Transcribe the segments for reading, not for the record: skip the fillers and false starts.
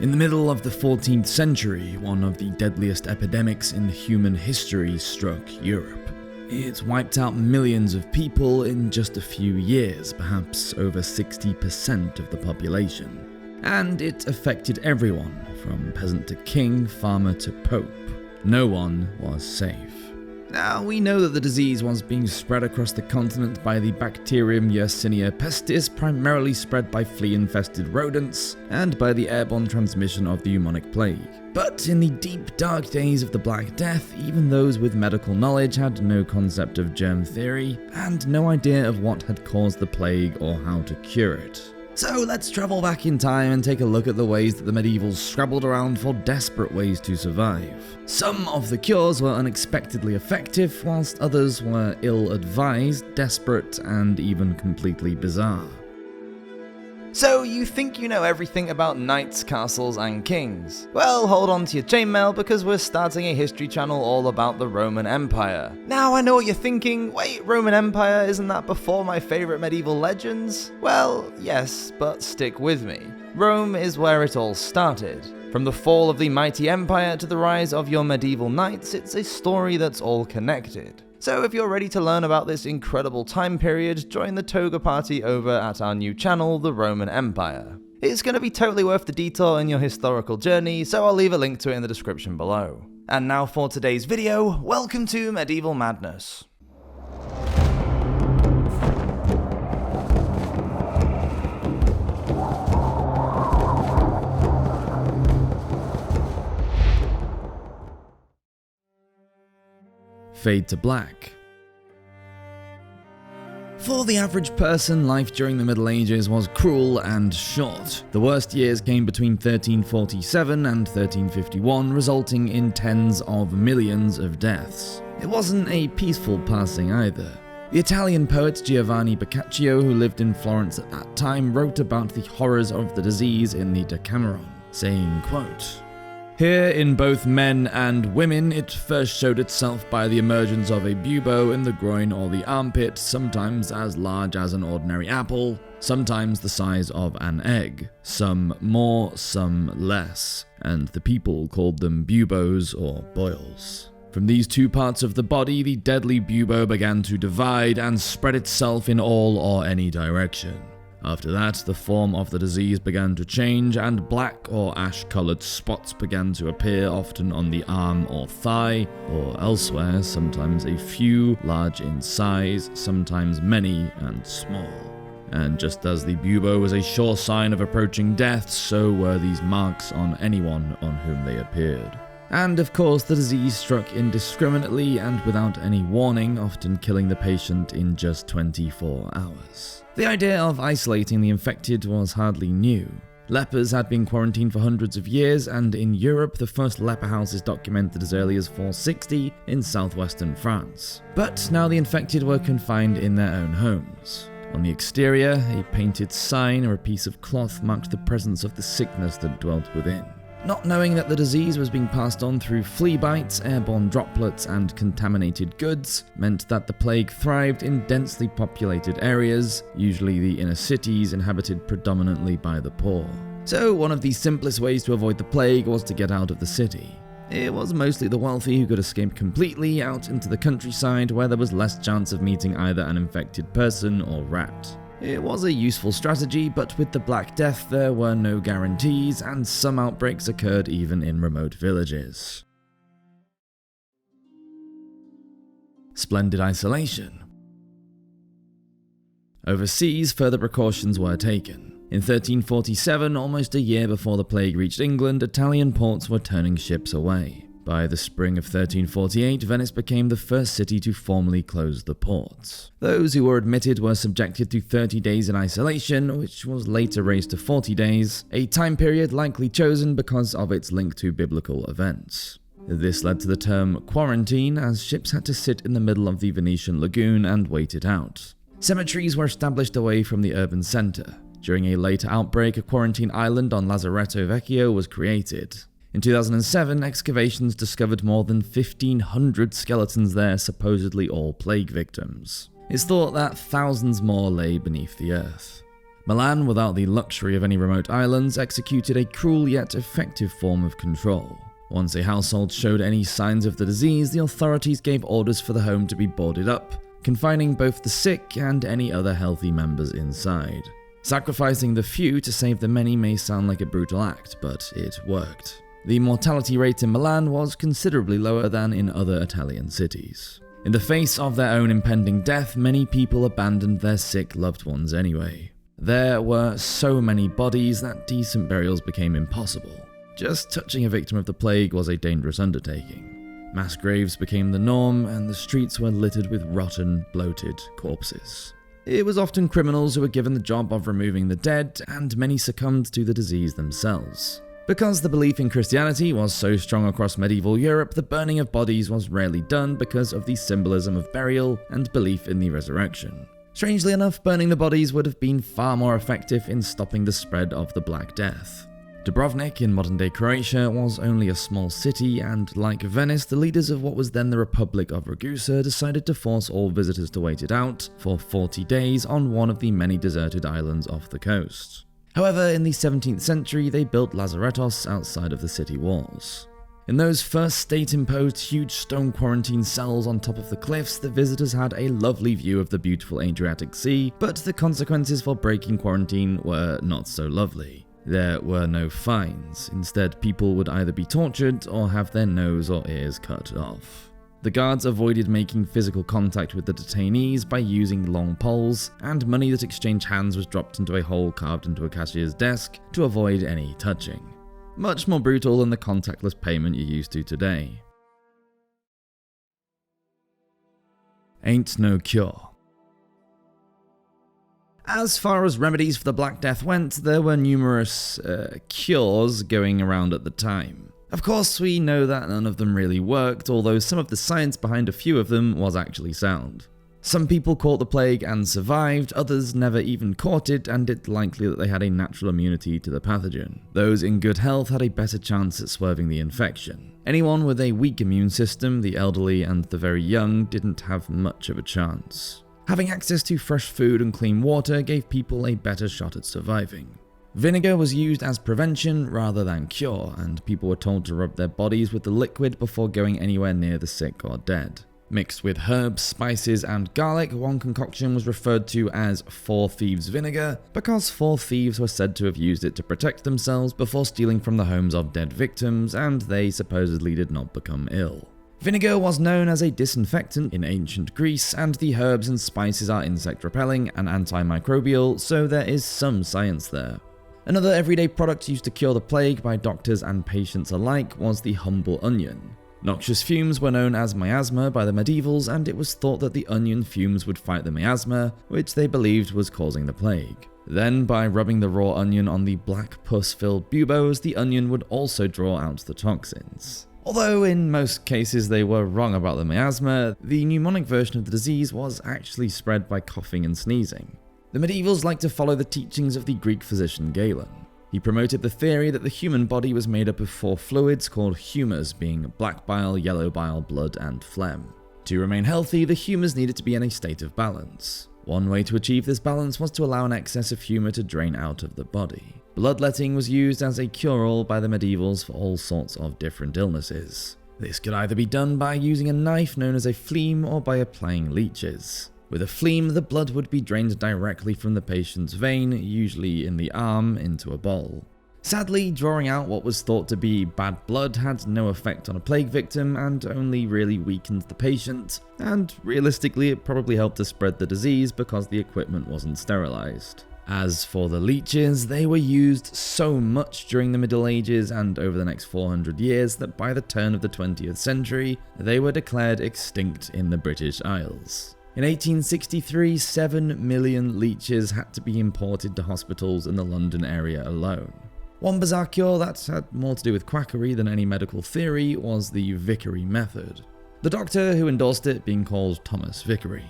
In the middle of the 14th century, one of the deadliest epidemics in human history struck Europe. It wiped out millions of people in just a few years, perhaps over 60% of the population. And it affected everyone, from peasant to king, farmer to pope. No one was safe. Now, we know that the disease was being spread across the continent by the bacterium Yersinia pestis, primarily spread by flea-infested rodents, and by the airborne transmission of the bubonic plague. But in the deep, dark days of the Black Death, even those with medical knowledge had no concept of germ theory, and no idea of what had caused the plague or how to cure it. So let's travel back in time and take a look at the ways that the medievals scrabbled around for desperate ways to survive. Some of the cures were unexpectedly effective, whilst others were ill-advised, desperate, and even completely bizarre. So, you think you know everything about knights, castles, and kings? Well, hold on to your chainmail because we're starting a history channel all about the Roman Empire. Now, I know what you're thinking, wait, Roman Empire, isn't that before my favourite medieval legends? Well, yes, but stick with me. Rome is where it all started. From the fall of the mighty empire to the rise of your medieval knights, it's a story that's all connected. So if you're ready to learn about this incredible time period, join the toga party over at our new channel, the Roman Empire. It's going to be totally worth the detour in your historical journey, so I'll leave a link to it in the description below. And now for today's video, welcome to Medieval Madness. Fade to black. For the average person, life during the Middle Ages was cruel and short. The worst years came between 1347 and 1351, resulting in tens of millions of deaths. It wasn't a peaceful passing either. The Italian poet Giovanni Boccaccio, who lived in Florence at that time, wrote about the horrors of the disease in the Decameron, saying, quote, "Here, in both men and women, it first showed itself by the emergence of a bubo in the groin or the armpit, sometimes as large as an ordinary apple, sometimes the size of an egg, some more, some less, and the people called them buboes or boils. From these two parts of the body, the deadly bubo began to divide and spread itself in all or any direction. After that, the form of the disease began to change, and black or ash-colored spots began to appear, often on the arm or thigh, or elsewhere, sometimes a few, large in size, sometimes many and small. And just as the bubo was a sure sign of approaching death, so were these marks on anyone on whom they appeared. And of course, the disease struck indiscriminately and without any warning, often killing the patient in just 24 hours. The idea of isolating the infected was hardly new. Lepers had been quarantined for hundreds of years, and in Europe, the first leper house is documented as early as 460 in southwestern France. But now the infected were confined in their own homes. On the exterior, a painted sign or a piece of cloth marked the presence of the sickness that dwelt within. Not knowing that the disease was being passed on through flea bites, airborne droplets, and contaminated goods meant that the plague thrived in densely populated areas, usually the inner cities inhabited predominantly by the poor. So one of the simplest ways to avoid the plague was to get out of the city. It was mostly the wealthy who could escape completely out into the countryside, where there was less chance of meeting either an infected person or rat. It was a useful strategy, but with the Black Death there were no guarantees, and some outbreaks occurred even in remote villages. Splendid Isolation. Overseas, further precautions were taken. In 1347, almost a year before the plague reached England, Italian ports were turning ships away. By the spring of 1348, Venice became the first city to formally close the ports. Those who were admitted were subjected to 30 days in isolation, which was later raised to 40 days, a time period likely chosen because of its link to biblical events. This led to the term quarantine, as ships had to sit in the middle of the Venetian lagoon and wait it out. Cemeteries were established away from the urban centre. During a later outbreak, a quarantine island on Lazaretto Vecchio was created. In 2007, excavations discovered more than 1,500 skeletons there, supposedly all plague victims. It's thought that thousands more lay beneath the earth. Milan, without the luxury of any remote islands, executed a cruel yet effective form of control. Once a household showed any signs of the disease, the authorities gave orders for the home to be boarded up, confining both the sick and any other healthy members inside. Sacrificing the few to save the many may sound like a brutal act, but it worked. The mortality rate in Milan was considerably lower than in other Italian cities. In the face of their own impending death, many people abandoned their sick loved ones anyway. There were so many bodies that decent burials became impossible. Just touching a victim of the plague was a dangerous undertaking. Mass graves became the norm, and the streets were littered with rotten, bloated corpses. It was often criminals who were given the job of removing the dead, and many succumbed to the disease themselves. Because the belief in Christianity was so strong across medieval Europe, the burning of bodies was rarely done because of the symbolism of burial and belief in the resurrection. Strangely enough, burning the bodies would have been far more effective in stopping the spread of the Black Death. Dubrovnik in modern-day Croatia was only a small city, and like Venice, the leaders of what was then the Republic of Ragusa decided to force all visitors to wait it out for 40 days on one of the many deserted islands off the coast. However, in the 17th century, they built lazarettos outside of the city walls. In those first state-imposed huge stone quarantine cells on top of the cliffs, the visitors had a lovely view of the beautiful Adriatic Sea, but the consequences for breaking quarantine were not so lovely. There were no fines. Instead, people would either be tortured or have their nose or ears cut off. The guards avoided making physical contact with the detainees by using long poles, and money that exchanged hands was dropped into a hole carved into a cashier's desk to avoid any touching. Much more brutal than the contactless payment you're used to today. Ain't no cure. As far as remedies for the Black Death went, there were numerous cures going around at the time. Of course, we know that none of them really worked, although some of the science behind a few of them was actually sound. Some people caught the plague and survived, others never even caught it, and it's likely that they had a natural immunity to the pathogen. Those in good health had a better chance at swerving the infection. Anyone with a weak immune system, the elderly and the very young, didn't have much of a chance. Having access to fresh food and clean water gave people a better shot at surviving. Vinegar was used as prevention rather than cure, and people were told to rub their bodies with the liquid before going anywhere near the sick or dead. Mixed with herbs, spices, and garlic, one concoction was referred to as Four Thieves Vinegar because 4 thieves were said to have used it to protect themselves before stealing from the homes of dead victims, and they supposedly did not become ill. Vinegar was known as a disinfectant in ancient Greece, and the herbs and spices are insect-repelling and antimicrobial, so there is some science there. Another everyday product used to cure the plague by doctors and patients alike was the humble onion. Noxious fumes were known as miasma by the medievals, and it was thought that the onion fumes would fight the miasma, which they believed was causing the plague. Then, by rubbing the raw onion on the black pus-filled buboes, the onion would also draw out the toxins. Although in most cases they were wrong about the miasma, the pneumonic version of the disease was actually spread by coughing and sneezing. The medievals liked to follow the teachings of the Greek physician Galen. He promoted the theory that the human body was made up of 4 fluids called humours, being black bile, yellow bile, blood, and phlegm. To remain healthy, the humours needed to be in a state of balance. One way to achieve this balance was to allow an excess of humour to drain out of the body. Bloodletting was used as a cure-all by the medievals for all sorts of different illnesses. This could either be done by using a knife known as a phleem or by applying leeches. With a phleem, the blood would be drained directly from the patient's vein, usually in the arm, into a bowl. Sadly, drawing out what was thought to be bad blood had no effect on a plague victim and only really weakened the patient, and realistically it probably helped to spread the disease because the equipment wasn't sterilized. As for the leeches, they were used so much during the Middle Ages and over the next 400 years that by the turn of the 20th century, they were declared extinct in the British Isles. In 1863, 7 million leeches had to be imported to hospitals in the London area alone. One bizarre cure that had more to do with quackery than any medical theory was the Vickery method. The doctor who endorsed it being called Thomas Vickery.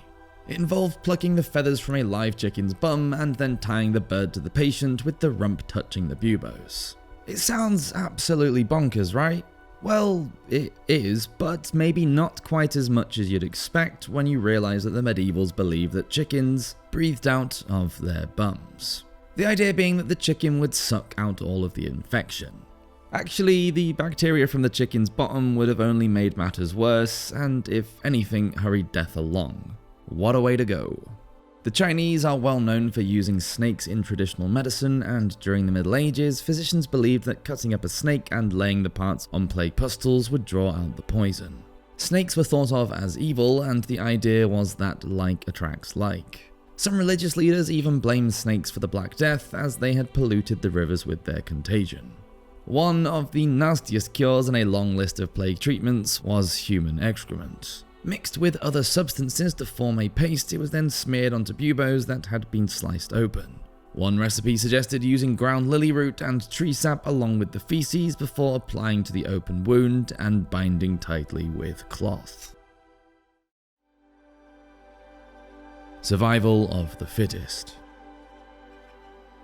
It involved plucking the feathers from a live chicken's bum and then tying the bird to the patient with the rump touching the buboes. It sounds absolutely bonkers, right? Well, it is, but maybe not quite as much as you'd expect when you realise that the medievals believed that chickens breathed out of their bums. The idea being that the chicken would suck out all of the infection. Actually, the bacteria from the chicken's bottom would have only made matters worse, and if anything, hurried death along. What a way to go. The Chinese are well known for using snakes in traditional medicine, and during the Middle Ages, physicians believed that cutting up a snake and laying the parts on plague pustules would draw out the poison. Snakes were thought of as evil, and the idea was that like attracts like. Some religious leaders even blamed snakes for the Black Death, as they had polluted the rivers with their contagion. One of the nastiest cures in a long list of plague treatments was human excrement. Mixed with other substances to form a paste, it was then smeared onto buboes that had been sliced open. One recipe suggested using ground lily root and tree sap along with the feces before applying to the open wound and binding tightly with cloth. Survival of the fittest.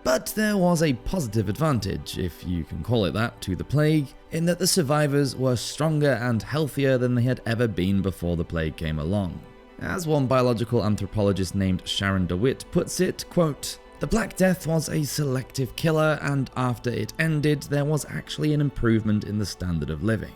But there was a positive advantage, if you can call it that, to the plague, in that the survivors were stronger and healthier than they had ever been before the plague came along. As one biological anthropologist named Sharon DeWitt puts it, quote, "The Black Death was a selective killer, and after it ended, there was actually an improvement in the standard of living."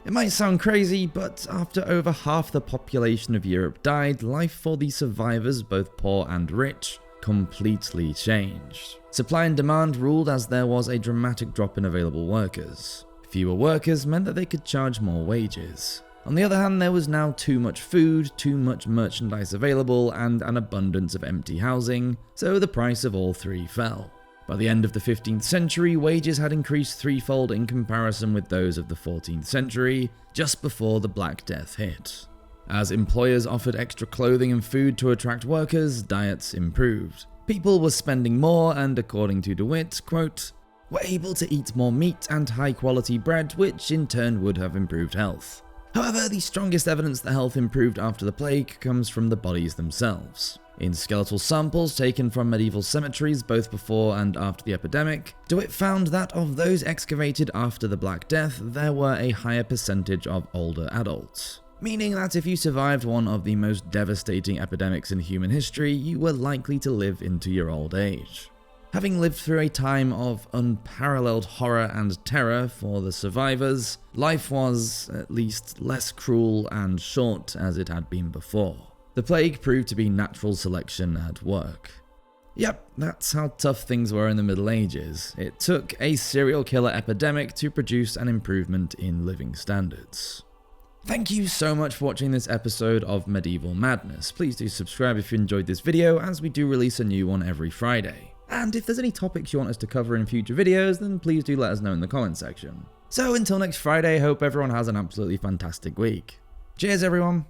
It might sound crazy, but after over half the population of Europe died, life for the survivors, both poor and rich, completely changed. Supply and demand ruled as there was a dramatic drop in available workers. Fewer workers meant that they could charge more wages. On the other hand, there was now too much food, too much merchandise available, and an abundance of empty housing, so the price of all three fell. By the end of the 15th century, wages had increased threefold in comparison with those of the 14th century, just before the Black Death hit. As employers offered extra clothing and food to attract workers, diets improved. People were spending more and, according to DeWitt, quote, "were able to eat more meat and high-quality bread, which in turn would have improved health." However, the strongest evidence that health improved after the plague comes from the bodies themselves. In skeletal samples taken from medieval cemeteries both before and after the epidemic, DeWitt found that of those excavated after the Black Death, there were a higher percentage of older adults. Meaning that if you survived one of the most devastating epidemics in human history, you were likely to live into your old age. Having lived through a time of unparalleled horror and terror for the survivors, life was, at least, less cruel and short as it had been before. The plague proved to be natural selection at work. Yep, that's how tough things were in the Middle Ages. It took a serial killer epidemic to produce an improvement in living standards. Thank you so much for watching this episode of Medieval Madness. Please do subscribe if you enjoyed this video, as we do release a new one every Friday. And if there's any topics you want us to cover in future videos, then please do let us know in the comments section. So until next Friday, hope everyone has an absolutely fantastic week. Cheers everyone!